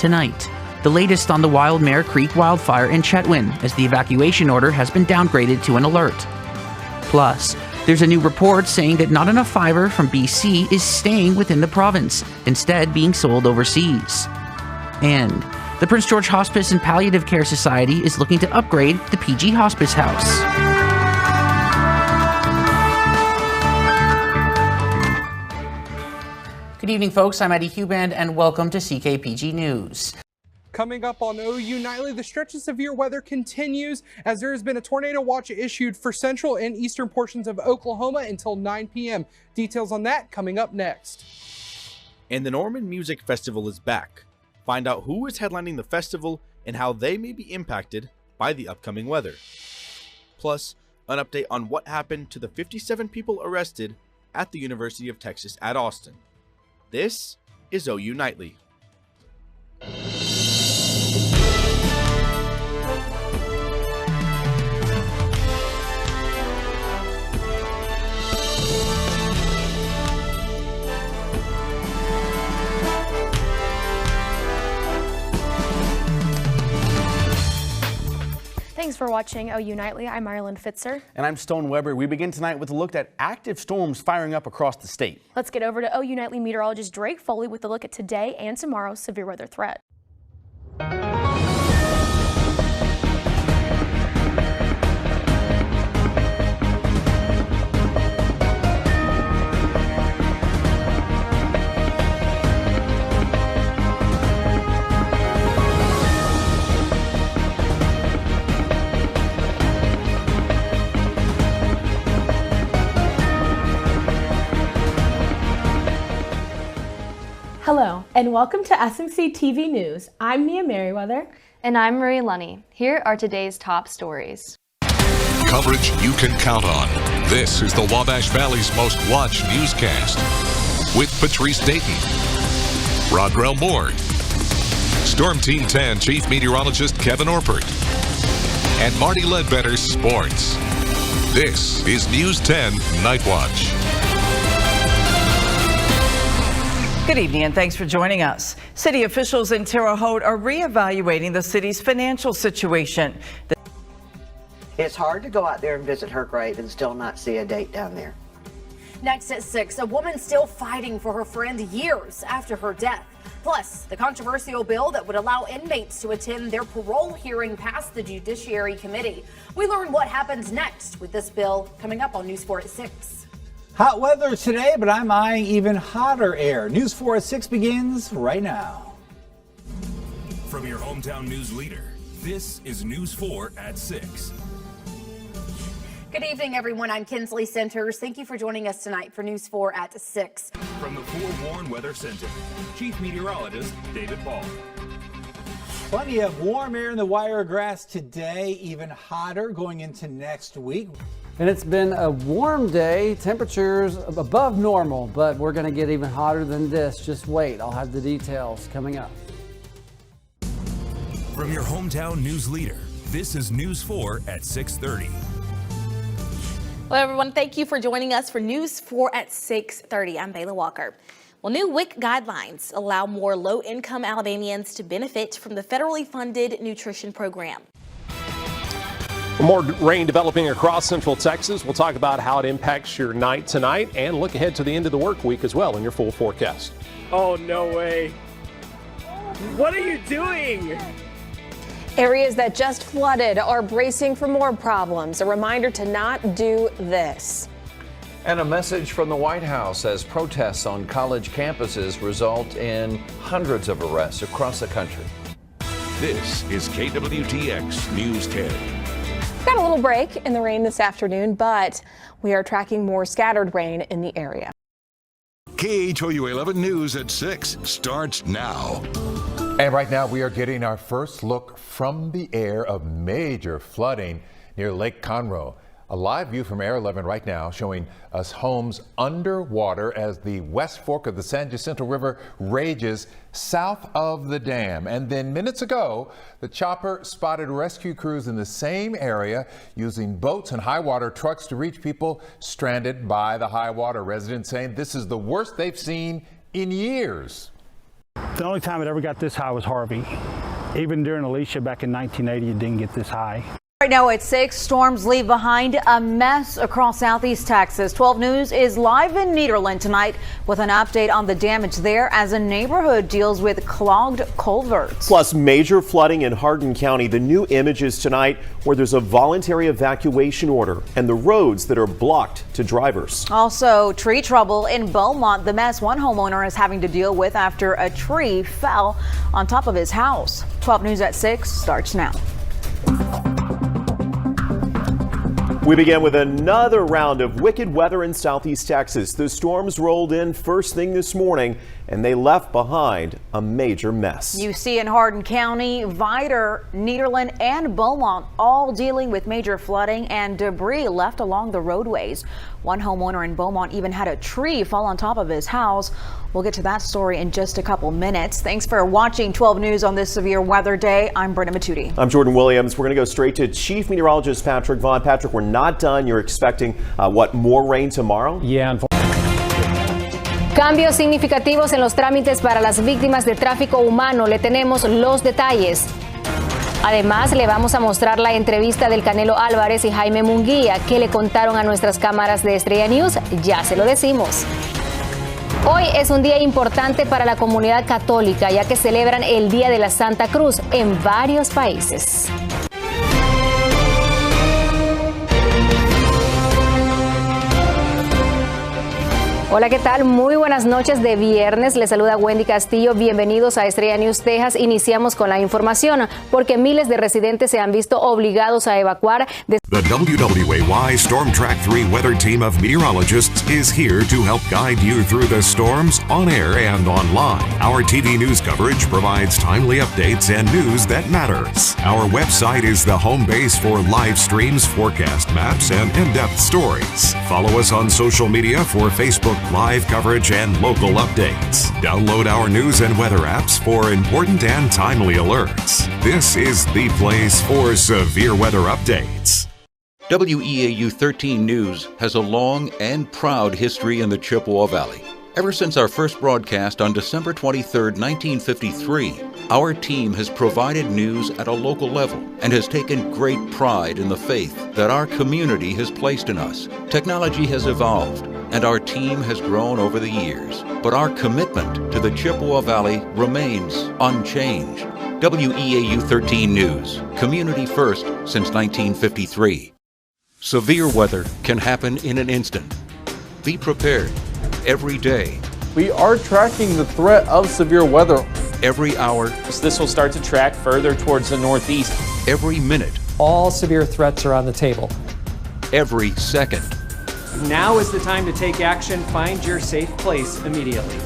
tonight. The latest on the Wild Mare Creek wildfire in Chetwynd, as the evacuation order has been downgraded to an alert. Plus, there's a new report saying that not enough fiber from BC is staying within the province, instead being sold overseas. And the Prince George Hospice and Palliative Care Society is looking to upgrade the PG Hospice House. Good evening, folks. I'm Eddie Huband, and welcome to CKPG News. Coming up on OU Nightly, the stretch of severe weather continues as there has been a tornado watch issued for central and eastern portions of Oklahoma until 9 p.m. Details on that coming up next. And the Norman Music Festival is back. Find out who is headlining the festival and how they may be impacted by the upcoming weather. Plus, an update on what happened to the 57 people arrested at the University of Texas at Austin. This is OU Nightly. Thanks for watching OU Nightly. I'm Marilyn Fitzer. And I'm Stone Weber. We begin tonight with a look at active storms firing up across the state. Let's get over to OU Nightly meteorologist Drake Foley with a look at today and tomorrow's severe weather threat. Hello, and welcome to SMC TV News. I'm Mia Merriweather. And I'm Marie Lunny. Here are today's top stories. Coverage you can count on. This is the Wabash Valley's most watched newscast. With Patrice Dayton, Rodrell Moore, Storm Team 10 Chief Meteorologist Kevin Orpert, and Marty Ledbetter Sports. This is News 10 Night Watch. Good evening and thanks for joining us. City officials in Terre Haute are reevaluating the city's financial situation. It's hard to go out there and visit her grave and still not see a date down there. Next at 6, a woman still fighting for her friend years after her death. Plus, the controversial bill that would allow inmates to attend their parole hearing passed the Judiciary Committee. We learn what happens next with this bill coming up on News 4 at 6. Hot weather today, but I'm eyeing even hotter air. News 4 at 6 begins right now. From your hometown news leader, this is News 4 at 6. Good evening, everyone. I'm Kinsley Centers. Thank you for joining us tonight for News 4 at 6. From the Forewarn Weather Center, Chief Meteorologist David Ball. Plenty of warm air in the Wiregrass today, even hotter going into next week. And it's been a warm day, temperatures above normal, but we're going to get even hotter than this. Just wait, I'll have the details coming up. From your hometown news leader, this is News 4 at 6:30. Hello, everyone. Thank you for joining us for News 4 at 6:30. I'm Bayla Walker. Well, new WIC guidelines allow more low-income Alabamians to benefit from the federally funded nutrition program. More rain developing across central Texas. We'll talk about how it impacts your night tonight and look ahead to the end of the work week as well in your full forecast. Oh, no way. What are you doing? Areas that just flooded are bracing for more problems. A reminder to not do this. And a message from the White House as protests on college campuses result in hundreds of arrests across the country. This is KWTX News 10. Got a little break in the rain this afternoon, but we are tracking more scattered rain in the area. KHOU 11 News at 6 starts now. And right now we are getting our first look from the air of major flooding near Lake Conroe. A live view from Air 11 right now showing us homes underwater as the West Fork of the San Jacinto River rages south of the dam. And then minutes ago, the chopper spotted rescue crews in the same area using boats and high water trucks to reach people stranded by the high water. Residents saying this is the worst they've seen in years. The only time it ever got this high was Harvey. Even during Alicia back in 1980, it didn't get this high. Right now at 6, storms leave behind a mess across southeast Texas. 12 News is live in Nederland tonight with an update on the damage there as a neighborhood deals with clogged culverts. Plus major flooding in Hardin County. The new images tonight where there's a voluntary evacuation order and the roads that are blocked to drivers. Also tree trouble in Beaumont. The mess one homeowner is having to deal with after a tree fell on top of his house. 12 News at 6 starts now. We begin with another round of wicked weather in southeast Texas. The storms rolled in first thing this morning and they left behind a major mess. You see in Hardin County, Vidor, Nederland and Beaumont all dealing with major flooding and debris left along the roadways. One homeowner in Beaumont even had a tree fall on top of his house. We'll get to that story in just a couple minutes. Thanks for watching 12 News on this severe weather day. I'm Brenda Matuti. I'm Jordan Williams. We're going to go straight to Chief Meteorologist Patrick Vaughn. Patrick, we're not done. You're expecting more rain tomorrow? Yeah. Cambios significativos en los trámites para las víctimas de tráfico humano. Le tenemos los detalles. Además, le vamos a mostrar la entrevista del Canelo Álvarez y Jaime Munguía. ¿Qué le contaron a nuestras cámaras de Estrella News? Ya se lo decimos. Hoy es un día importante para la comunidad católica, ya que celebran el Día de la Santa Cruz en varios países. Hola, ¿qué tal? Muy buenas noches de viernes. Les saluda Wendy Castillo. Bienvenidos a Estrella News Texas. Iniciamos con la información porque miles de residentes se han visto obligados a evacuar. The WWAY Storm Track 3 weather team of meteorologists is here to help guide you through the storms on air and online. Our TV news coverage provides timely updates and news that matters. Our website is the home base for live streams, forecast maps, and in-depth stories. Follow us on social media for Facebook live coverage and local updates. Download our news and weather apps for important and timely alerts. This is the place for severe weather updates. WEAU 13 News has a long and proud history in the Chippewa Valley. Ever since our first broadcast on December 23, 1953, our team has provided news at a local level and has taken great pride in the faith that our community has placed in us. Technology has evolved and our team has grown over the years, but our commitment to the Chippewa Valley remains unchanged. WEAU 13 News, community first since 1953. Severe weather can happen in an instant. Be prepared every day. We are tracking the threat of severe weather. Every hour. This will start to track further towards the northeast. Every minute. All severe threats are on the table. Every second. Now is the time to take action. Find your safe place immediately.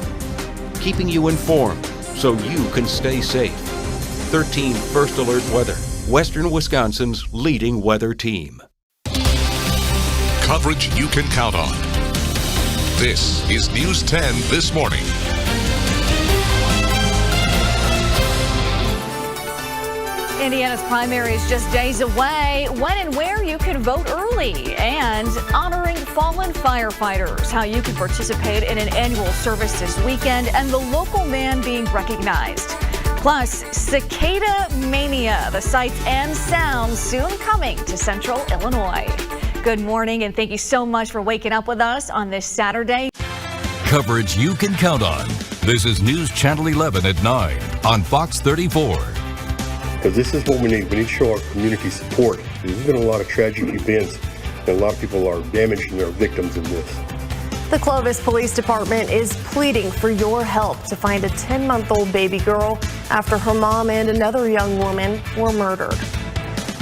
Keeping you informed so you can stay safe. 13 First Alert Weather, Western Wisconsin's leading weather team. Coverage you can count on. This is News 10 This Morning. Indiana's primary is just days away. When and where you can vote early, and honoring fallen firefighters, how you can participate in an annual service this weekend, and the local man being recognized. Plus, cicada mania, the sights and sounds soon coming to Central Illinois. Good morning, and thank you so much for waking up with us on this Saturday. Coverage you can count on. This is News Channel 11 at 9 on Fox 34. Because this is what we need. We need to show our community support. There's been a lot of tragic events, and a lot of people are damaged and are victims in this. The Clovis Police Department is pleading for your help to find a 10-month-old baby girl after her mom and another young woman were murdered.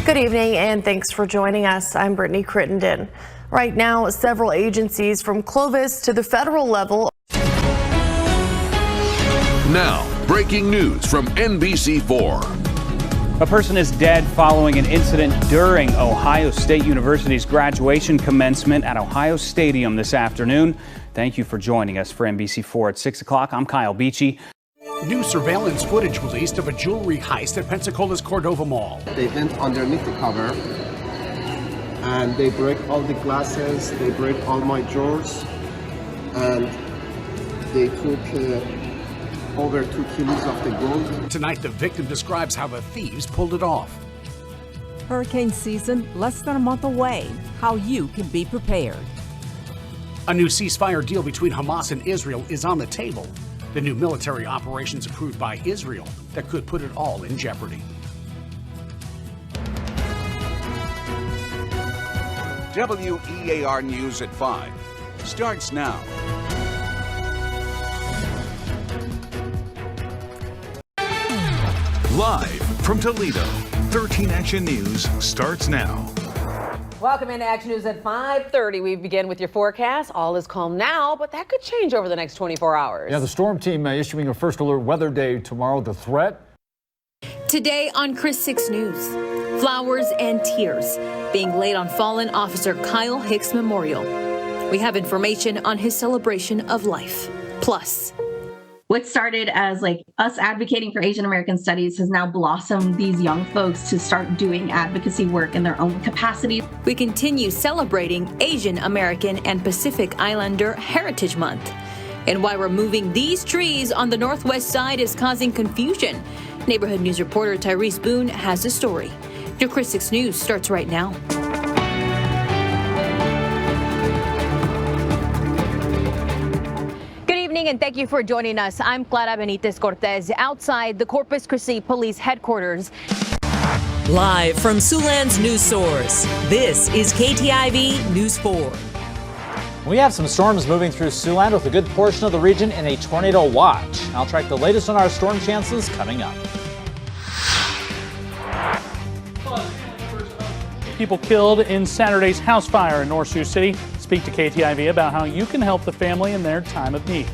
Good evening, and thanks for joining us. I'm Brittany Crittenden. Right now, several agencies from Clovis to the federal level. Now, breaking news from NBC4. A person is dead following an incident during Ohio State University's graduation commencement at Ohio Stadium this afternoon. Thank you for joining us for NBC4 at 6 o'clock. I'm Kyle Beachy. New surveillance footage released of a jewelry heist at Pensacola's Cordova Mall. They went underneath the cover and they break all the glasses, they break all my drawers, and they took over 2 kilos of the gold. Tonight, the victim describes how the thieves pulled it off. Hurricane season less than a month away. How you can be prepared. A new ceasefire deal between Hamas and Israel is on the table. The new military operations approved by Israel that could put it all in jeopardy. WEAR News at 5 starts now. Live from Toledo, 13 Action News starts now. Welcome into Action News at 5:30. We begin with your forecast. All is calm now, but that could change over the next 24 hours. Yeah, the storm team issuing a first alert weather day tomorrow. The threat? Today on Chris 6 News, flowers and tears being laid on fallen officer Kyle Hicks Memorial. We have information on his celebration of life. Plus, what started as like us advocating for Asian American studies has now blossomed these young folks to start doing advocacy work in their own capacity. We continue celebrating Asian American and Pacific Islander Heritage Month, and why removing these trees on the northwest side is causing confusion. Neighborhood News reporter Tyrese Boone has the story. Your Chris 6 News starts right now. And thank you for joining us. I'm Clara Benitez Cortez outside the Corpus Christi Police Headquarters. Live from Siouxland's news source, this is KTIV News 4. We have some storms moving through Siouxland with a good portion of the region in a tornado watch. I'll track the latest on our storm chances coming up. People killed in Saturday's house fire in North Sioux City. Speak to KTIV about how you can help the family in their time of need.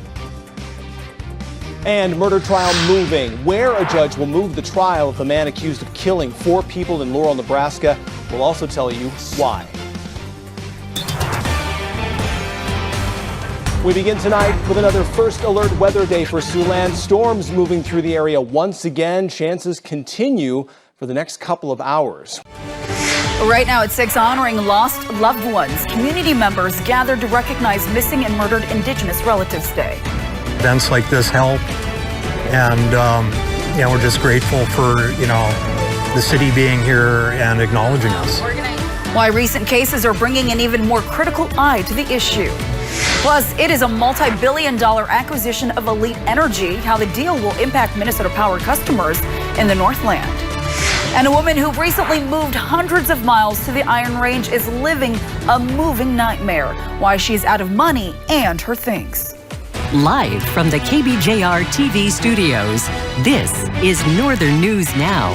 And murder trial moving. Where a judge will move the trial of the man accused of killing 4 people in Laurel, Nebraska. We'll also tell you why. We begin tonight with another first alert weather day for Siouxland. Storms moving through the area once again. Chances continue for the next couple of hours. Right now at 6, honoring lost loved ones. Community members gathered to recognize missing and murdered Indigenous Relatives Day. Events like this help, and we're just grateful for the city being here and acknowledging us. Why recent cases are bringing an even more critical eye to the issue. Plus, it is a multi-billion-dollar acquisition of Elite Energy, how the deal will impact Minnesota Power customers in the Northland. And a woman who recently moved hundreds of miles to the Iron Range is living a moving nightmare. Why she's out of money and her things. Live from the KBJR TV studios, this is Northern News Now.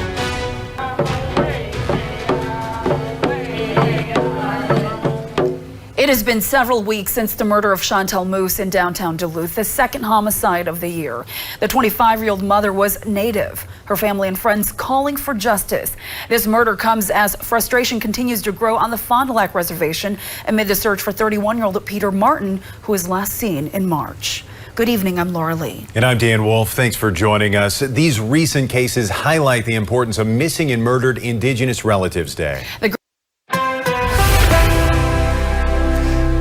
It has been several weeks since the murder of Chantel Moose in downtown Duluth, the second homicide of the year. The 25-year-old mother was Native, her family and friends calling for justice. This murder comes as frustration continues to grow on the Fond du Lac Reservation amid the search for 31-year-old Peter Martin, who was last seen in March. Good evening, I'm Laura Lee. And I'm Dan Wolf. Thanks for joining us. These recent cases highlight the importance of missing and murdered Indigenous Relatives Day.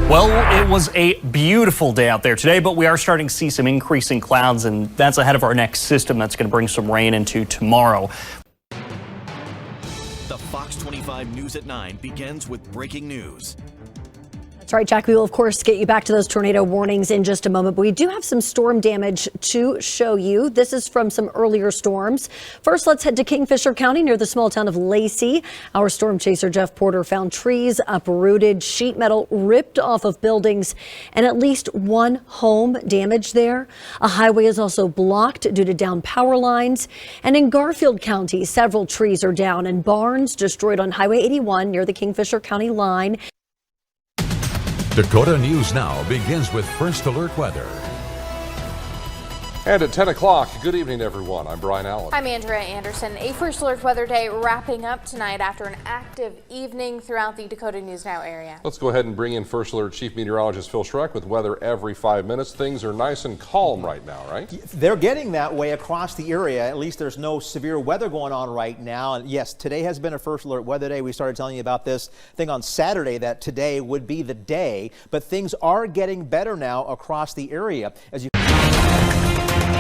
Well, it was a beautiful day out there today, but we are starting to see some increasing clouds, and that's ahead of our next system that's going to bring some rain into tomorrow. The Fox 25 News at 9 begins with breaking news. That's right, Jack. We will, of course, get you back to those tornado warnings in just a moment. But we do have some storm damage to show you. This is from some earlier storms. First, let's head to Kingfisher County near the small town of Lacey. Our storm chaser, Jeff Porter, found trees uprooted, sheet metal ripped off of buildings, and at least one home damaged there. A highway is also blocked due to down power lines. And in Garfield County, several trees are down and barns destroyed on Highway 81 near the Kingfisher County line. Dakota News Now begins with First Alert Weather. And at 10 o'clock, good evening, everyone. I'm Brian Allen. I'm Andrea Anderson. A First Alert Weather Day wrapping up tonight after an active evening throughout the Dakota News Now area. Let's go ahead and bring in First Alert Chief Meteorologist Phil Schreck with weather every 5 minutes. Things are nice and calm right now, right? They're getting that way across the area. At least there's no severe weather going on right now. And yes, today has been a First Alert Weather Day. We started telling you about this thing on Saturday that today would be the day, but things are getting better now across the area. As you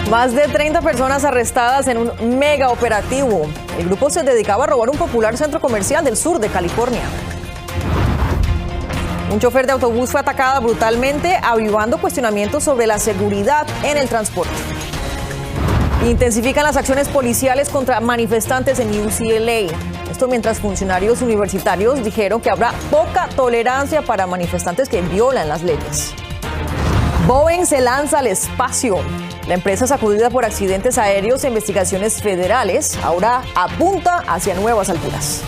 Más de 30 personas arrestadas en un mega operativo. El grupo se dedicaba a robar un popular centro comercial del sur de California. Un chofer de autobús fue atacado brutalmente, avivando cuestionamientos sobre la seguridad en el transporte. Intensifican las acciones policiales contra manifestantes en UCLA. Esto mientras funcionarios universitarios dijeron que habrá poca tolerancia para manifestantes que violan las leyes. Boeing se lanza al espacio. La empresa sacudida por accidentes aéreos e investigaciones federales ahora apunta hacia nuevas alturas.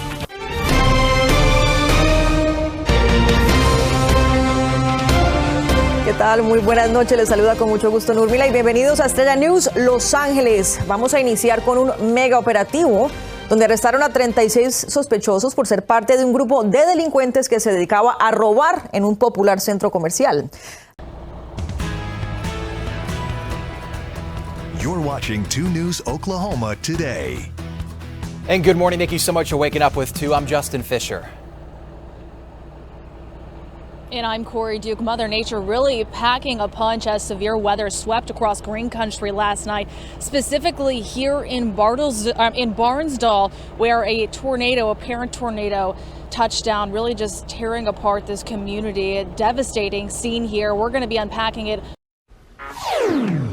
¿Qué tal? Muy buenas noches. Les saluda con mucho gusto Nurmila y bienvenidos a Estrella News Los Ángeles. Vamos a iniciar con un mega operativo donde arrestaron a 36 sospechosos por ser parte de un grupo de delincuentes que se dedicaba a robar en un popular centro comercial. You're watching 2 News Oklahoma today. And good morning. Thank you so much for waking up with 2. I'm Justin Fisher. And I'm Corey Duke. Mother Nature really packing a punch as severe weather swept across green country last night, specifically here in Barnesdall, where a parent tornado touched down, really just tearing apart this community. A devastating scene here. We're going to be unpacking it.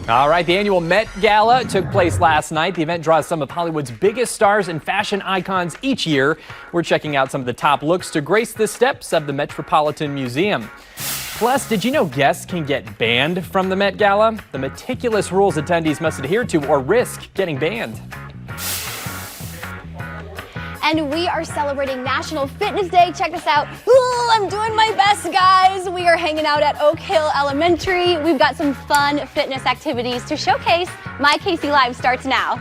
All right, the annual Met Gala took place last night. The event draws some of Hollywood's biggest stars and fashion icons each year. We're checking out some of the top looks to grace the steps of the Metropolitan Museum. Plus, did you know guests can get banned from the Met Gala? The meticulous rules attendees must adhere to or risk getting banned. And we are celebrating National Fitness Day. Check this out. Ooh, I'm doing my best, guys. We are hanging out at Oak Hill Elementary. We've got some fun fitness activities to showcase. My KC Live starts now.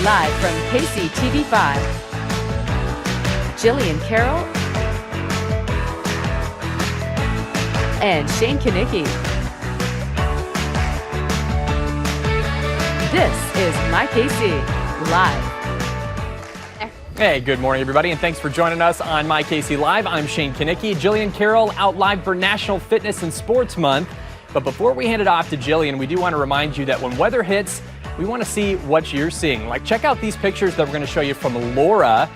Live from KC TV5, Jillian Carroll and Shane Kanicki. This is My KC Live. Hey, good morning, everybody, and thanks for joining us on My KC Live. I'm Shane Kanicki. Jillian Carroll out live for National Fitness and Sports Month. But before we hand it off to Jillian, we do want to remind you that when weather hits, we want to see what you're seeing. Like, check out these pictures that we're going to show you from Laura.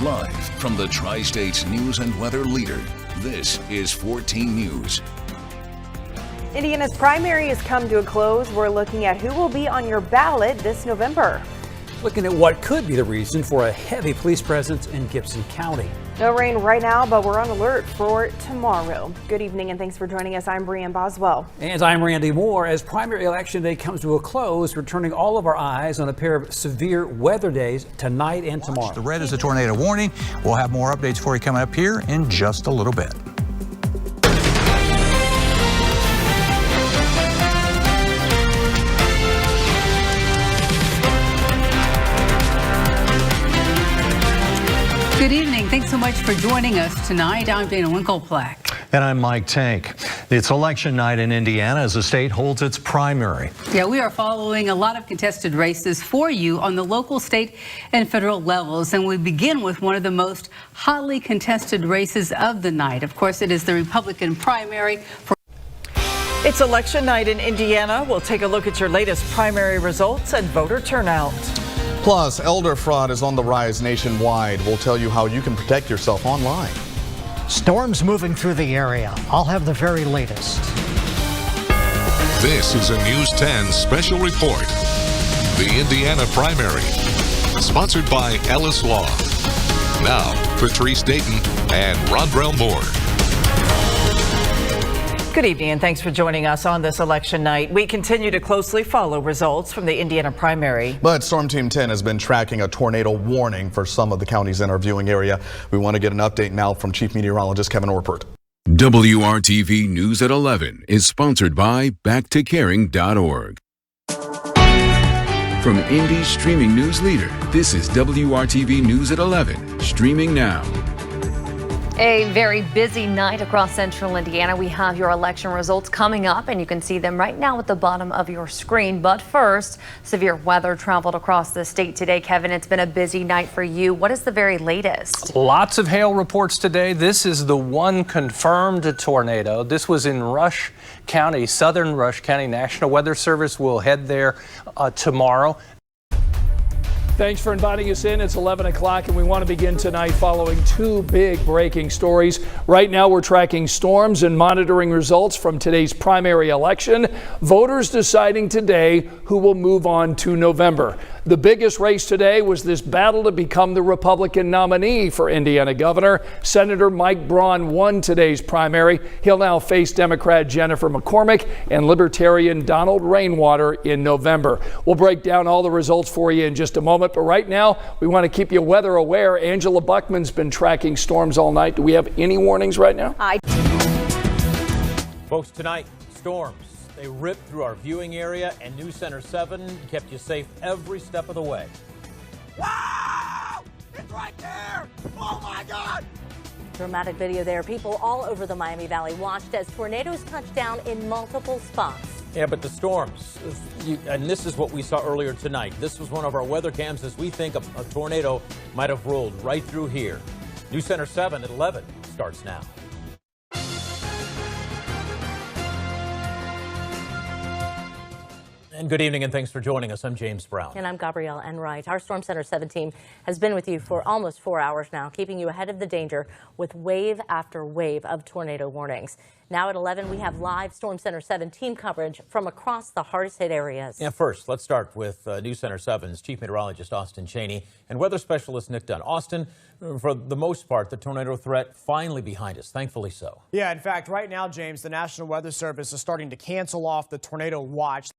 Live from the Tri-States News and Weather Leader, this is 14 News. Indiana's primary has come to a close. We're looking at who will be on your ballot this November. Looking at what could be the reason for a heavy police presence in Gibson County. No rain right now, but we're on alert for tomorrow. Good evening and thanks for joining us. I'm Brianne Boswell. And I'm Randy Moore. As primary election day comes to a close, we're turning all of our eyes on a pair of severe weather days tonight and tomorrow. The red is a tornado warning. We'll have more updates for you coming up here in just a little bit. Good evening. Thanks so much for joining us tonight. I'm Dana Winkleplack. And I'm Mike Tank. It's election night in Indiana as the state holds its primary. Yeah, we are following a lot of contested races for you on the local, state, and federal levels. And we begin with one of the most hotly contested races of the night. Of course, it is the Republican primary for. It's election night in Indiana. We'll take a look at your latest primary results and voter turnout. Plus, elder fraud is on the rise nationwide. We'll tell you how you can protect yourself online. Storms moving through the area. I'll have the very latest. This is a News 10 special report. The Indiana primary, sponsored by Ellis Law. Now, Patrice Dayton and Rondrell Moore. Good evening and thanks for joining us on this election night. We continue to closely follow results from the Indiana primary. But Storm Team 10 has been tracking a tornado warning for some of the counties in our viewing area. We want to get an update now from Chief Meteorologist Kevin Orpert. WRTV News at 11 is sponsored by BackToCaring.org. From Indy's streaming news leader, this is WRTV News at 11, streaming now. A very busy night across central Indiana. We have your election results coming up, and you can see them right now at the bottom of your screen. But first, severe weather traveled across the state today. Kevin, it's been a busy night for you. What is the very latest? Lots of hail reports today. This is the one confirmed tornado. This was in Rush County, southern Rush County. National Weather Service will head there tomorrow. Thanks for inviting us in. It's 11 o'clock and we want to begin tonight following two big breaking stories. Right now we're tracking storms and monitoring results from today's primary election. Voters deciding today who will move on to November. The biggest race today was this battle to become the Republican nominee for Indiana governor. Senator Mike Braun won today's primary. He'll now face Democrat Jennifer McCormick and Libertarian Donald Rainwater in November. We'll break down all the results for you in just a moment. But right now, we want to keep you weather aware. Angela Buckman's been tracking storms all night. Do we have any warnings right now? Folks, tonight, storms. They ripped through our viewing area, and News Center 7 kept you safe every step of the way. Wow! It's right there! Oh my God! Dramatic video there. People all over the Miami Valley watched as tornadoes touched down in multiple spots. Yeah, but the storms, and this is what we saw earlier tonight. This was one of our weather cams as we think a tornado might have rolled right through here. News Center 7 at 11 starts now. And good evening, and thanks for joining us. I'm James Brown. And I'm Gabrielle Enright. Our Storm Center 7 team has been with you for almost 4 hours now, keeping you ahead of the danger with wave after wave of tornado warnings. Now at 11, we have live Storm Center 7 team coverage from across the hardest hit areas. Yeah, first, let's start with News Center 7's Chief Meteorologist Austin Cheney and Weather Specialist Nick Dunn. Austin, for the most part, the tornado threat finally behind us, thankfully so. Yeah, in fact, right now, James, the National Weather Service is starting to cancel off the tornado watch.